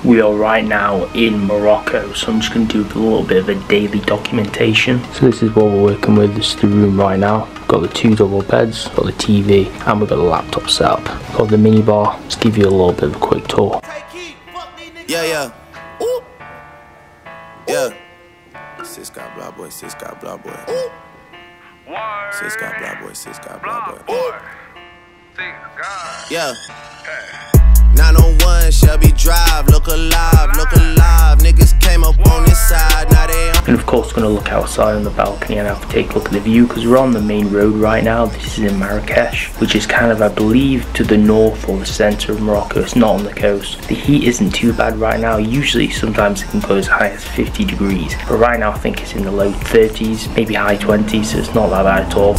We are right now in Morocco, so I'm just going to do a little bit of a daily documentation. So this is what we're working with. This is the room right now. We've got the 2 double beds, got the TV, and we've got the laptop set up. We've got the mini bar. Let's give you a little bit of a quick tour. Yeah. Ooh. Yeah. Sis got blah boy, sis got blah boy. Ooh. Sis got blah boy, sis got blah boy. Ooh. Yeah. 901 Shelby Drive, look alive, niggas came up on this side, now they on. And of course we're going to look outside on the balcony and have to take a look at the view, because we're on the main road right now. This is in Marrakesh, which is kind of, I believe, to the north or the centre of Morocco. It's not on the coast. The heat isn't too bad right now. Usually sometimes it can go as high as 50 degrees, but right now I think it's in the low 30s, maybe high 20s, so it's not that bad at all.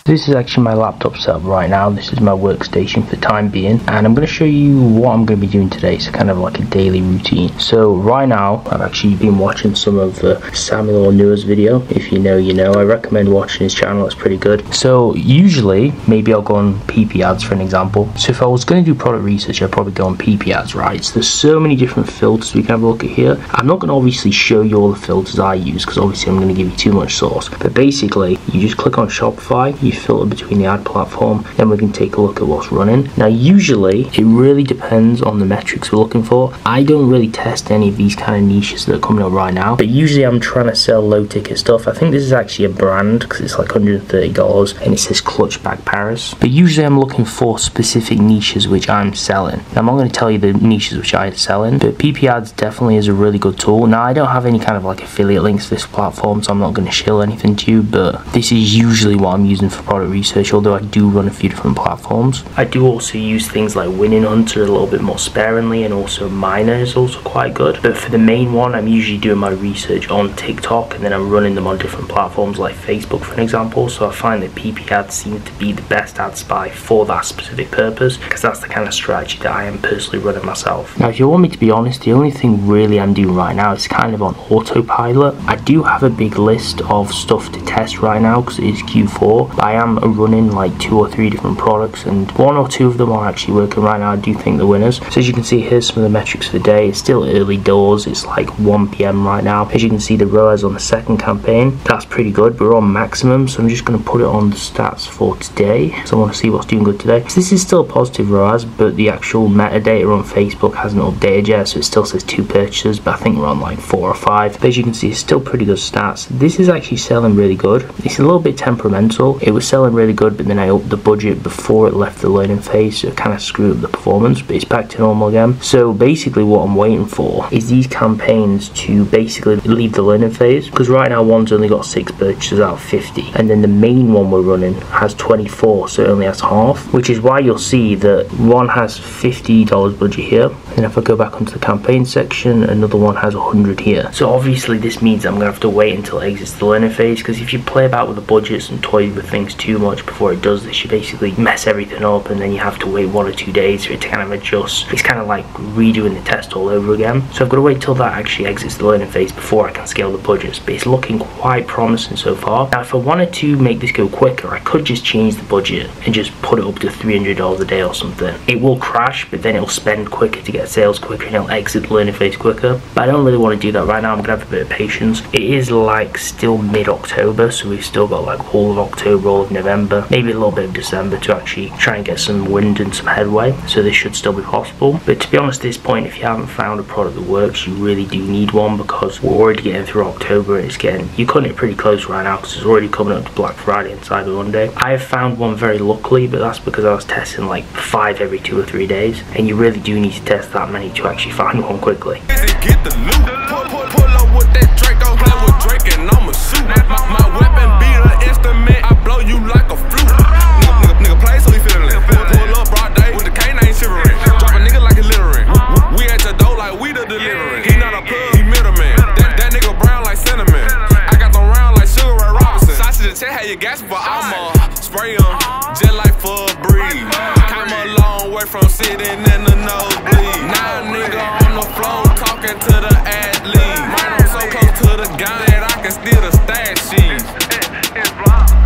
This is actually my laptop setup right now. This is my workstation for the time being, and I'm going to show you what I'm going to be doing today. So kind of like a daily routine. So right now I've actually been watching some of Samuel Onua's video. If you know, you know. I recommend watching his channel, it's pretty good. So usually maybe I'll go on PP ads for an example. So if I was going to do product research, I'd probably go on PP ads, right? So there's so many different filters we can have a look at here. I'm not going to obviously show you all the filters I use, because obviously I'm going to give you too much sauce, but basically you just click on Shopify, you filter between the ad platform, then we can take a look at what's running. Now usually it really depends on the metrics we're looking for. I don't really test any of these kind of niches that are coming up right now, but usually I'm trying to sell low ticket stuff. I think this is actually a brand because it's like $130 and it says Clutch Bag Paris, but usually I'm looking for specific niches which I'm selling. Now I'm not going to tell you the niches which I'm selling, but PP ads definitely is a really good tool. Now I don't have any kind of like affiliate links to this platform, so I'm not going to shill anything to you, but this is usually what I'm using for product research, although I do run a few different platforms. I do also use things like Winning Hunter a little bit more sparingly, and also Miner is also quite good. But for the main one, I'm usually doing my research on TikTok, and then I'm running them on different platforms like Facebook for an example. So I find that PP ads seem to be the best ad spy for that specific purpose, because that's the kind of strategy that I am personally running myself. Now if you want me to be honest, the only thing really I'm doing right now is kind of on autopilot. I do have a big list of stuff to test right now because it is Q4, but I am running like 2 or 3 different products, and 1 or 2 of them are actually working right now. I do think they're winners. So as you can see, here's some of the metrics for the day. It's still early doors, it's like 1 PM right now. As you can see, the ROAS on the second campaign, that's pretty good. We're on maximum, so I'm just going to put it on the stats for today, so I want to see what's doing good today. So this is still a positive ROAS, but the actual metadata on Facebook hasn't updated yet, so it still says 2 purchases, but I think we're on like 4 or 5. But as you can see, it's still pretty good stats. This is actually selling really good. It's a little bit temperamental. It was selling really good, but then I upped the budget before it left the learning phase, so it kind of screwed up the performance, but it's back to normal again. So basically what I'm waiting for is these campaigns to basically leave the learning phase, because right now one's only got 6 purchases out of 50, and then the main one we're running has 24, so it only has half, which is why you'll see that one has $50 budget here, and if I go back onto the campaign section, another one has 100 here. So obviously this means I'm going to have to wait until it exits the learning phase, because if you play about with the budgets and toy with things too much before it does this, you basically mess everything up, and then you have to wait 1 or 2 days for it to kind of adjust. It's kind of like redoing the test all over again. So I've got to wait till that actually exits the learning phase before I can scale the budgets, but it's looking quite promising so far. Now if I wanted to make this go quicker, I could just change the budget and just put it up to $300 a day or something. It will crash, but then it'll spend quicker to get sales quicker, and it'll exit the learning phase quicker. But I don't really want to do that right now. I'm gonna have a bit of patience. It is like still mid-October, so we've still got like all of October, all of November, maybe a little bit of December to actually try and get some wind and some headway, so this should still be possible. But to be honest, at this point, if you haven't found a product that works, you really do need one, because we're already getting through October, and you're cutting it pretty close right now, because it's already coming up to Black Friday and Cyber Monday. I have found one very luckily, but that's because I was testing like 5 every 2 or 3 days, and you really do need to test that many to actually find one quickly. Get the loot. Pull up with that Draco, play with Drake and I'ma shoot. My weapon be an instrument, I blow you like a flute. Nigga play so he feelin' it. Pull up broad day with the canine shivering. Drop a nigga like he littering. We at the door like we the delivering. He not a plug, he middleman. That nigga brown like cinnamon. I got them round like Sugar Ray Robinson. Sausage to tell how you gas, but I'ma spray 'em just like for a breeze. Come a long way from sitting in the nosebleed. Now nigga on the floor talking to the athlete. Man, I'm so close to the gun that I can steal the stat sheet.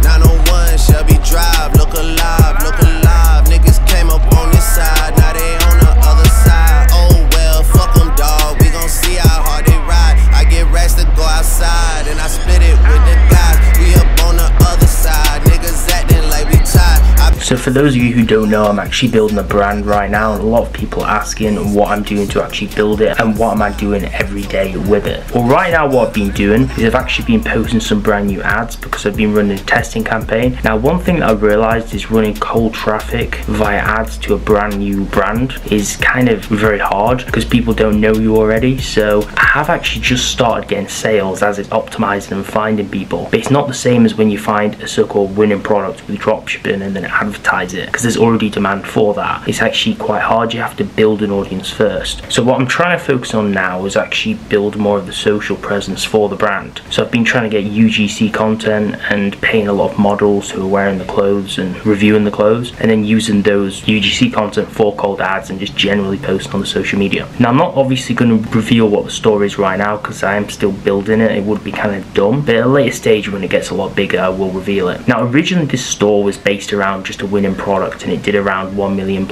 901 Shelby Drive, look alive, look alive. Niggas came up on this side, now they on the other side. Oh well, fuck them, dawg, we gon' see how hard they ride. I get racks to go outside, and I split it with the guys. We up on the other side, niggas acting like we tied. So for those of you who don't know, I'm actually building a brand right now, and a lot of people are asking what I'm doing to actually build it and what am I doing every day with it. Well, right now what I've been doing is I've actually been posting some brand new ads because I've been running a testing campaign. Now one thing that I've realized is running cold traffic via ads to a brand new brand is kind of very hard because people don't know you already. So I have actually just started getting sales as it's optimizing and finding people, but it's not the same as when you find a so-called winning product with dropshipping and then advertise it, because there's already demand for that. It's actually quite hard. You have to build an audience first. So what I'm trying to focus on now is actually build more of the social presence for the brand. So I've been trying to get UGC content and paying a lot of models who are wearing the clothes and reviewing the clothes, and then using those UGC content for cold ads and just generally posting on the social media. Now I'm not obviously going to reveal what the store is right now because I am still building it. It would be kind of dumb, but at a later stage when it gets a lot bigger I will reveal it. Now originally this store was based around just a winning product and it did around $1 million+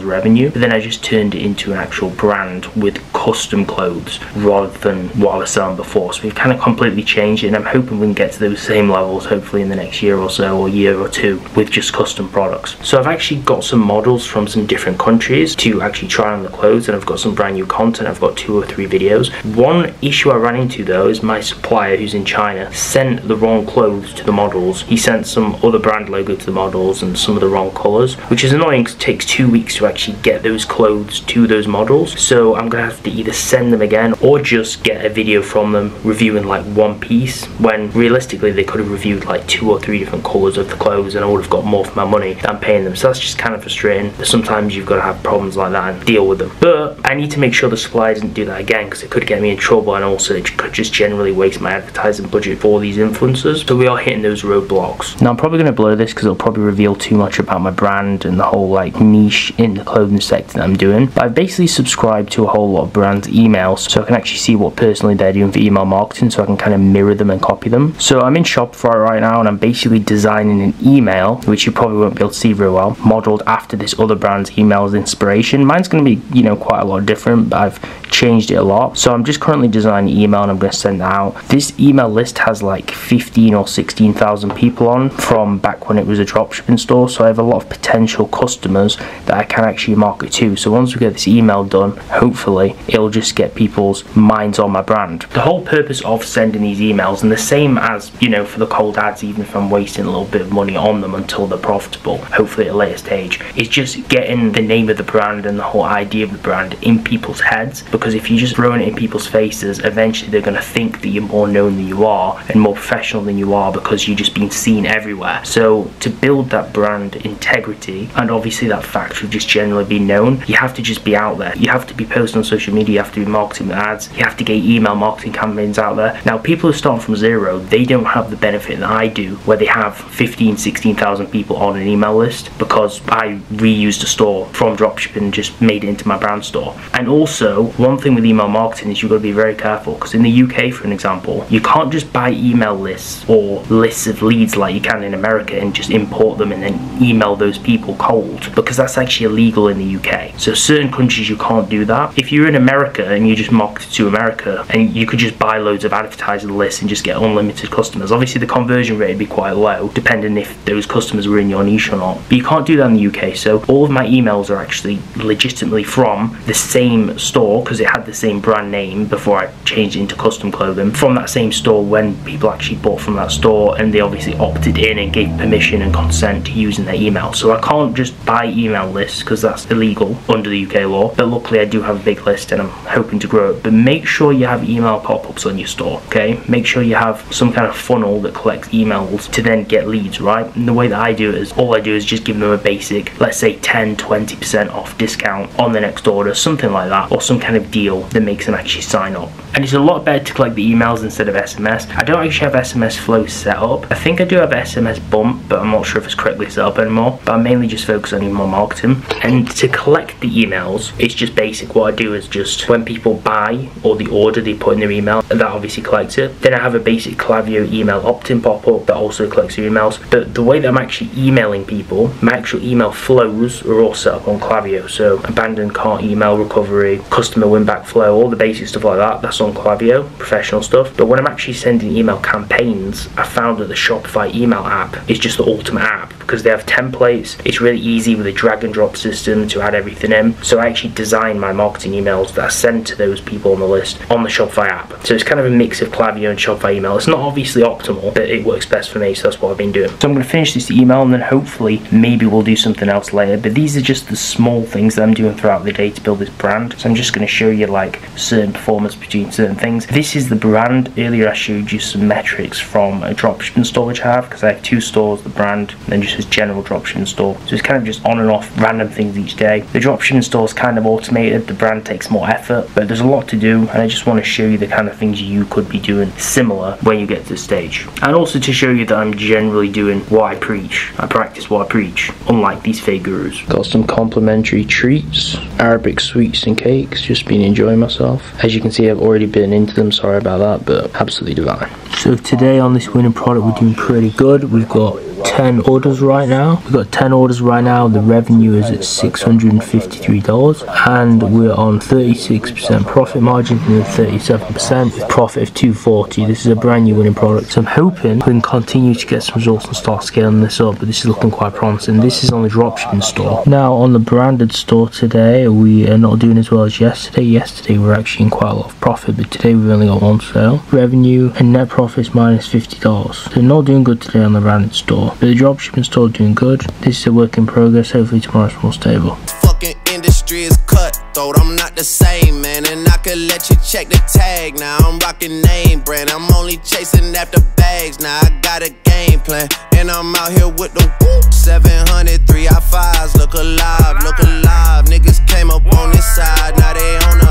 revenue, but then I just turned it into an actual brand with custom clothes rather than what I was selling before. So we've kind of completely changed it, and I'm hoping we can get to those same levels hopefully in the next year or so, or year or two, with just custom products. So I've actually got some models from some different countries to actually try on the clothes, and I've got some brand new content. I've got 2 or 3 videos. One issue I ran into though is my supplier who's in China sent the wrong clothes to the models. He sent some other brand logo to the models and some of the wrong colors, which is annoying because it takes 2 weeks to actually get those clothes to those models. So I'm gonna have to either send them again or just get a video from them reviewing like one piece, when realistically they could have reviewed like 2 or 3 different colors of the clothes and I would have got more for my money than paying them. So that's just kind of frustrating, but sometimes you've got to have problems like that and deal with them. But I need to make sure the supplier doesn't do that again, because it could get me in trouble, and also it could just generally waste my advertising budget for these influencers. So we are hitting those roadblocks. Now I'm probably going to blur this because it'll probably reveal too much about my brand and the whole like niche in the clothing sector that I'm doing, but I've basically subscribed to a whole lot of brands' emails so I can actually see what personally they're doing for email marketing, so I can kind of mirror them and copy them. So I'm in Shopify right now and I'm basically designing an email, which you probably won't be able to see very well, modeled after this other brand's emails inspiration. Mine's going to be, you know, quite a lot different, but I've changed it a lot. So I'm just currently designing an email and I'm going to send that out. This email list has like 15 or 16,000 people on from back when it was a dropshipping store, so I have a lot of potential customers that I can actually market to. So once we get this email done, hopefully it'll just get people's minds on my brand. The whole purpose of sending these emails, and the same as, you know, for the cold ads, even if I'm wasting a little bit of money on them until they're profitable, hopefully at a later stage, is just getting the name of the brand and the whole idea of the brand in people's heads. Because if you just throwing it in people's faces, eventually they're going to think that you're more known than you are and more professional than you are because you've just been seen everywhere. So to build that brand integrity and obviously that factor of just generally being known, you have to just be out there. You have to be posting on social media, you have to be marketing with ads, you have to get email marketing campaigns out there. Now people who start from zero, they don't have the benefit that I do where they have 15, 16,000 people on an email list, because I reused a store from dropshipping and just made it into my brand store. And also one thing with email marketing is you've got to be very careful, because in the UK, for an example, you can't just buy email lists or lists of leads like you can in America and just import them and then email those people cold, because that's actually illegal in the UK. So certain countries you can't do that. If you're in America and you just market to America, and you could just buy loads of advertising lists and just get unlimited customers, obviously the conversion rate would be quite low depending if those customers were in your niche or not, but you can't do that in the UK. So all of my emails are actually legitimately from the same store, because it had the same brand name before I changed it into custom clothing, from that same store when people actually bought from that store and they obviously opted in and gave permission and consent to using their email. So I can't just buy email lists because that's illegal under the UK law, but luckily I do have a big list and I'm hoping to grow it. But make sure you have email pop-ups on your store, okay? Make sure you have some kind of funnel that collects emails to then get leads, right? And the way that I do it is, all I do is just give them a basic, let's say 10-20% off discount on the next order, something like that, or some kind of deal that makes them actually sign up. And it's a lot better to collect the emails instead of SMS. I don't actually have SMS flow set up. I think I do have SMS bump, but I'm not sure if it's correctly set up. I anymore, but I mainly just focus on email marketing. And to collect the emails, it's just basic. What I do is just when people buy or the order they put in their email, that obviously collects it. Then I have a basic Klaviyo email opt-in pop-up that also collects your emails. But the way that I'm actually emailing people, my actual email flows are all set up on Klaviyo. So abandoned cart email recovery, customer win-back flow, all the basic stuff like that, that's on Klaviyo, professional stuff. But when I'm actually sending email campaigns, I found that the Shopify email app is just the ultimate app because they have templates. It's really easy with a drag and drop system to add everything in. So I actually design my marketing emails that I send to those people on the list on the Shopify app. So it's kind of a mix of Klaviyo and Shopify email. It's not obviously optimal, but it works best for me, so that's what I've been doing. So I'm going to finish this email and then hopefully maybe we'll do something else later. But these are just the small things that I'm doing throughout the day to build this brand. So I'm just going to show you like certain performance between certain things. This is the brand. Earlier I showed you some metrics from a dropshipping store which I have, because I have 2 stores, the brand and then just a general dropshipping store. So it's kind of just on and off random things each day. The dropshipping store is kind of automated, the brand takes more effort, but there's a lot to do, and I just want to show you the kind of things you could be doing similar when you get to this stage. And also to show you that I'm generally doing what I preach. I practice what I preach, unlike these fake gurus. Got some complimentary treats, Arabic sweets and cakes, just been enjoying myself. As you can see, I've already been into them, sorry about that, but absolutely divine. So today on this winning product, we're doing pretty good. We've got 10 orders right now. The revenue is at $653 and we're on 36% profit margin and 37% with profit of $240. This is a brand new winning product, so I'm hoping we can continue to get some results and start scaling this up, but this is looking quite promising. This is on the dropshipping store. Now on the branded store today, we are not doing as well as yesterday. Yesterday we were actually in quite a lot of profit, but today we've only got 1 sale. Revenue and net profit is minus $50. So not doing good today on the branded store, but the dropshipping store doing good. This is a work in progress. Hopefully tomorrow's more stable. Fucking industry is cutthroat, I'm not the same, man. And I could let you check the tag now. I'm rocking name brand, I'm only chasing after bags. Now I got a game plan, and I'm out here with the whoop. 700 3 I5s, look alive, look alive. Niggas came up on this side, now they on the